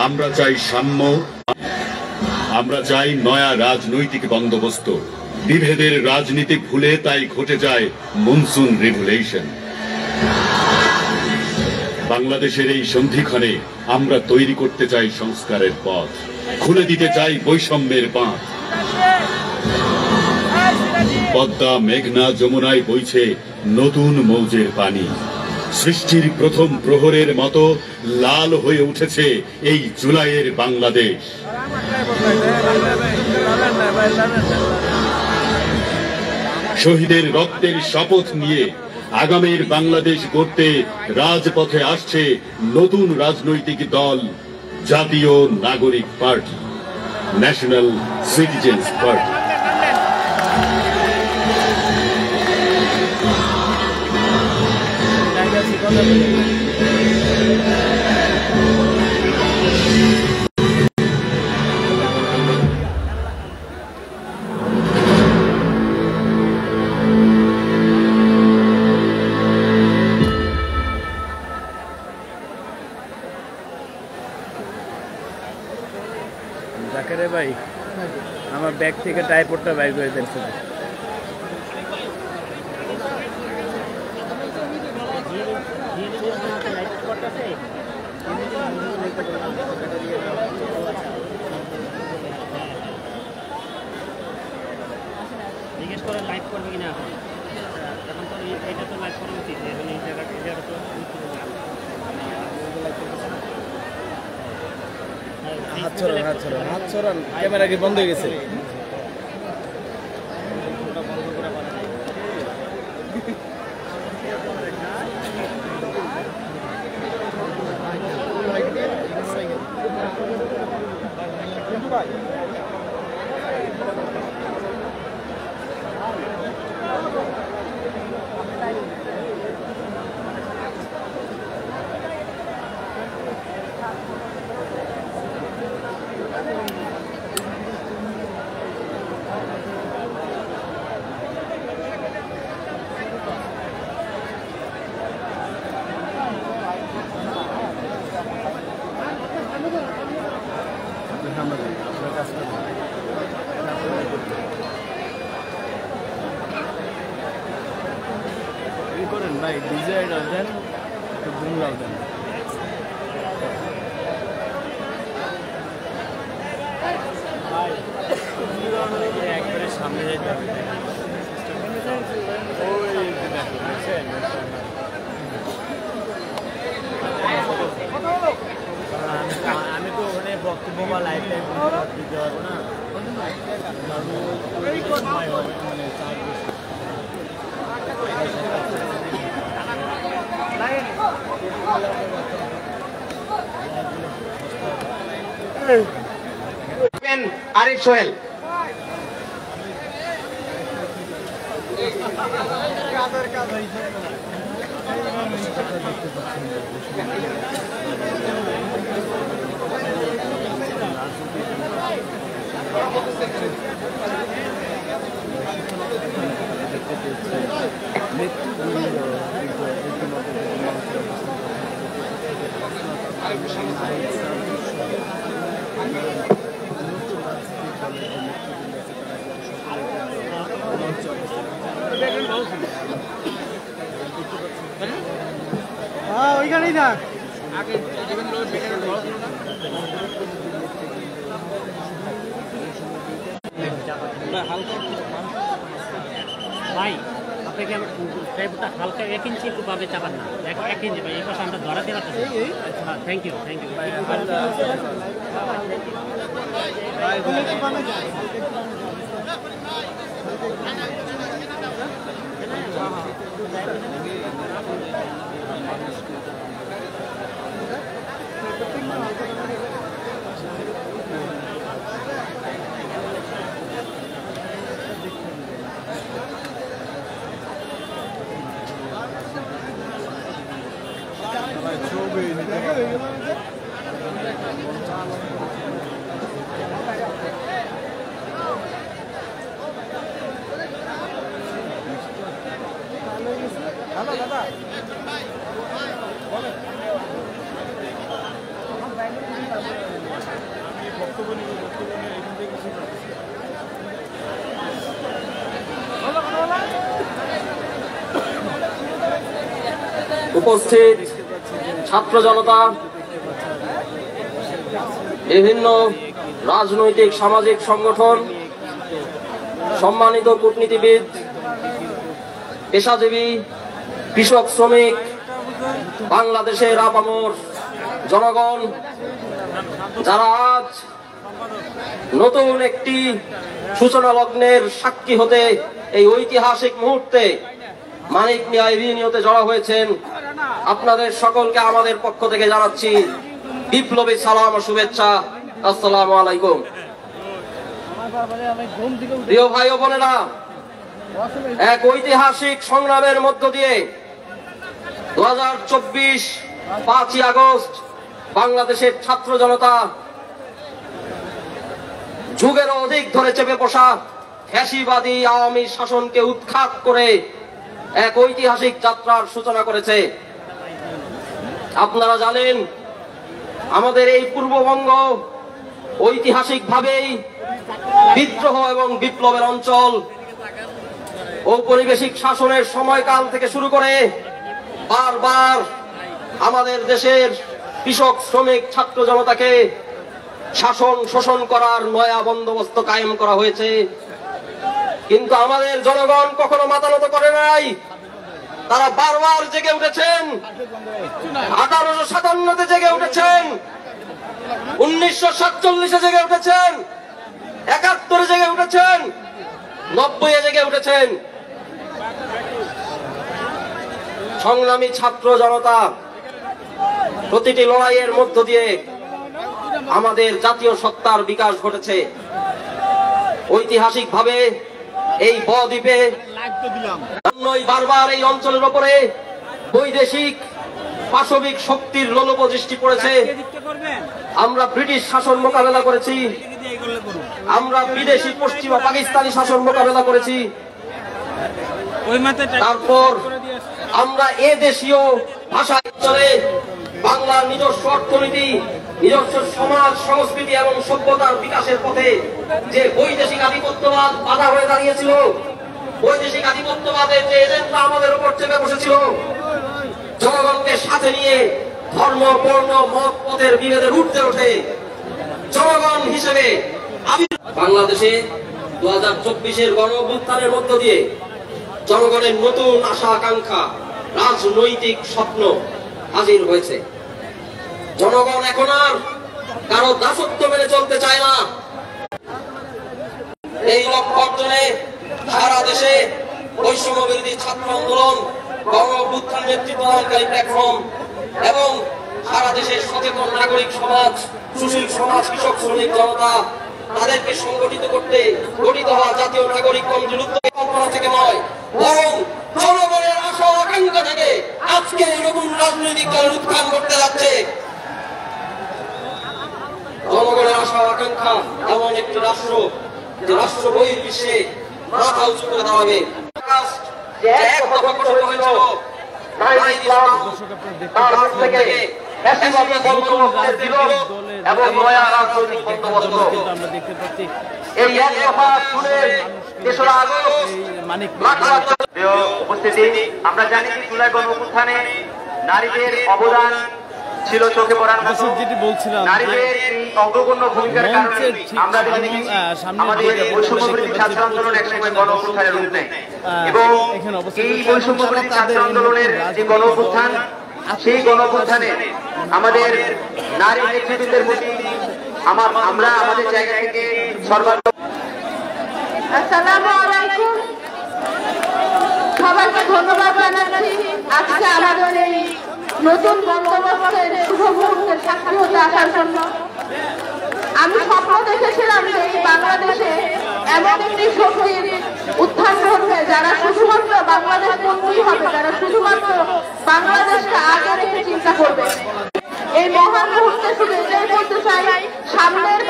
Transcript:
আমরা চাই সাম্য, আমরা চাই নয়া রাজনৈতিক বন্দোবস্ত। বিভেদের রাজনীতি ভুলে তাই ঘটে যায় মনসুন রেভুলেশন। বাংলাদেশের এই সন্ধিক্ষণে আমরা তৈরি করতে চাই সংস্কারের পথ, খুলে দিতে চাই বৈষম্যের বাঁধ। পদ্মা, মেঘনা, যমুনায় বইছে নতুন মৌজের পানি। সৃষ্টির প্রথম প্রহরের মতো লাল হয়ে উঠেছে এই জুলাইয়ের বাংলাদেশ। শহীদের রক্তের শপথ নিয়ে আগামীর বাংলাদেশ গড়তে রাজপথে আসছে নতুন রাজনৈতিক দল, জাতীয় নাগরিক পার্টি, ন্যাশনাল সিটিজেন্স পার্টি। জাকেরে ভাই, আমার ব্যাগ থেকে টাইপডটা বাইর করে দেন শুধু। জিজ্ঞেস করে লাইভ করবে কিনা এখন তো এটা তো লাইভ করা উচিত, এখন এই জায়গাটা তো হাত ছড়ান, হাত ছড়ান, হাত ছড়ান। ক্যামেরা কি বন্ধ হয়ে গেছে? করেন ভাই, ডিজাইনার দেন, একটু গুমরাও দেন। একবারে সামনে যেতে হবে। আমি তো ওখানে বক্তব্য বা লাইভ দিতে পারবো না, মানে আরিফ সোহেল। ওইখানেই না ভাই, আপনাকে টাইপটা হালকা 1 ইঞ্চি একটু পাবে চাপান না, 1 ইঞ্চি ভাই, এই পাশে আমরা ধরাতে পারছি। Thank you, thank you. দাদা উপস্থিত ছাত্র জনতা, বিভিন্ন রাজনৈতিক সামাজিক সংগঠন, সম্মানিত কূটনীতিবিদ, পেশাজীবী, কৃষক, শ্রমিক, বাংলাদেশের আপামর জনগণ, যারা আজ নতুন একটি সূচনা লগ্নের সাক্ষী হতে এই ঐতিহাসিক মুহূর্তে মানিক মিয়া ইউনিয়নে জড়ো হয়েছেন, আপনাদের সকলকে আমাদের পক্ষ থেকে জানাচ্ছি বিপ্লবী সালাম ও শুভেচ্ছা। আসসালামু আলাইকুম। প্রিয় ভাই ও বোনেরা, এক ঐতিহাসিক সংগ্রামের মধ্য দিয়ে 2024 5ই আগস্ট বাংলাদেশের ছাত্র জনতা যুগেরও অধিক ধরে চেপে বসা ফ্যাসিবাদী আওয়ামী শাসনকে উৎখাত করে এক ঐতিহাসিক যাত্রার সূচনা করেছে। আপনারা জানেন, আমাদের এই পূর্ববঙ্গ ঐতিহাসিকভাবেই বিদ্রোহ এবং বিপ্লবের অঞ্চল। ঔপনিবেশিক শাসনের সময়কাল থেকে শুরু করে বারবার আমাদের দেশের কৃষক, শ্রমিক, ছাত্র জনতাকে শাসন শোষণ করার নয়া বন্দোবস্ত কায়েম করা হয়েছে, কিন্তু আমাদের জনগণ কখনো মাথা নত করে নাই। তারা বারবার জেগে উঠেছেন। 1857-তে জেগে উঠেছেন, 1947-এ জেগে উঠেছেন, 71-এ জেগে উঠেছেন, 90-এ জেগে উঠেছেন। সংগ্রামী ছাত্র জনতা প্রতিটি লড়াইয়ের মধ্য দিয়ে আমাদের জাতীয় সত্তার বিকাশ ঘটেছে। ঐতিহাসিকভাবে এই বদ্বীপে বারবার এই অঞ্চলের উপরে বৈদেশিক পাশবিক শক্তির লোলুপ দৃষ্টি পড়েছে। আমরা ব্রিটিশ শাসন মোকাবেলা করেছি, আমরা বিদেশি পশ্চিমা পাকিস্তানি শাসন মোকাবেলা করেছি, তারপর আমরা এ দেশীয় ভাষায় চলে বাংলার নিজস্ব অর্থনীতি, নিজস্ব সমাজ, সংস্কৃতি এবং সভ্যতার বিকাশের পথে যে বৈদেশিক আধিপত্যবাদ বাধা হয়ে দাঁড়িয়েছিল, বৈদেশিক আধিপত্যবাদের যে এজেন্ডা আমাদের উপর চেপে বসেছিল, জনগণকে সাথে নিয়ে ধর্ম, বর্ণ, মত, পথের বিভেদের ঊর্ধ্বে ওঠে জনগণ হিসেবে আমি বাংলাদেশে 2024-এর গণ অভ্যুত্থানের মধ্য দিয়ে জনগণের নতুন আশা আকাঙ্ক্ষা, রাজনৈতিক স্বপ্ন হাজির হয়েছে। জনগণ এখন আর কারো দাসত্ব মেনে চলতে চায় না। এই লক্ষ্য অর্জনে সারা দেশে বৈষম্য বিরোধী ছাত্র আন্দোলন, গণ অভ্যুত্থান নেতৃত্বদানকারী প্ল্যাটফর্ম এবং সারা দেশের সচেতন নাগরিক সমাজ, সুশীল সমাজ, কৃষক, শ্রমিক জনতা, তাদেরকে সংগঠিত করতে গঠিত হওয়া জাতীয় নাগরিক কমিটির উদ্যোগে কল্পনা থেকে নয়, বরং জনগণের আশা আকাঙ্ক্ষা থেকে আজকে এই নতুন রাজনৈতিক দলের উত্থান করতে যাচ্ছে। জনগণের আশা আকাঙ্ক্ষা এমন একটি রাষ্ট্র, যে রাষ্ট্র বহির্বিশ্বে মাথা উঁচু করে দাঁড়াবে। আমরা জানি জুলাই গণ অভ্যুত্থানে নারীদের অবদান ছিল চোখে পড়ার মতো। নারীদের এই অগ্রগণ্য ভূমিকার কারণে আমরা দেখেছি আমাদের বৈষম্য বিরোধী ছাত্র আন্দোলন একসময় গণ অভ্যুত্থানের রূপ নেয়, এবং এই বৈষম্য বিরোধী ছাত্র আন্দোলনের যে গণ অভ্যুত্থান, সেই গণ অভ্যুত্থানে আমাদের নারী নেতৃত্বের প্রতি আমরা আমাদের জায়গা থেকে সর্বাত্মক। আসসালামু আলাইকুম, সবাইকে ধন্যবাদ জানাচ্ছি আজকে আমাদের এই নতুন বন্দোবস্তের শুভ মুহূর্তের সাক্ষী হতে আসার জন্য। আমি স্বপ্ন দেখেছিলাম যে এই বাংলাদেশে এমন একটি শক্তির উত্থান ঘটবে যারা শুধুমাত্র বাংলাদেশ বন্ধুই হবে, যারা শুধুমাত্র বাংলাদেশকে আগে রেখে চিন্তা করবে। এই মহান মুহূর্তে শুধু এটাই বলতে চাই, সামনের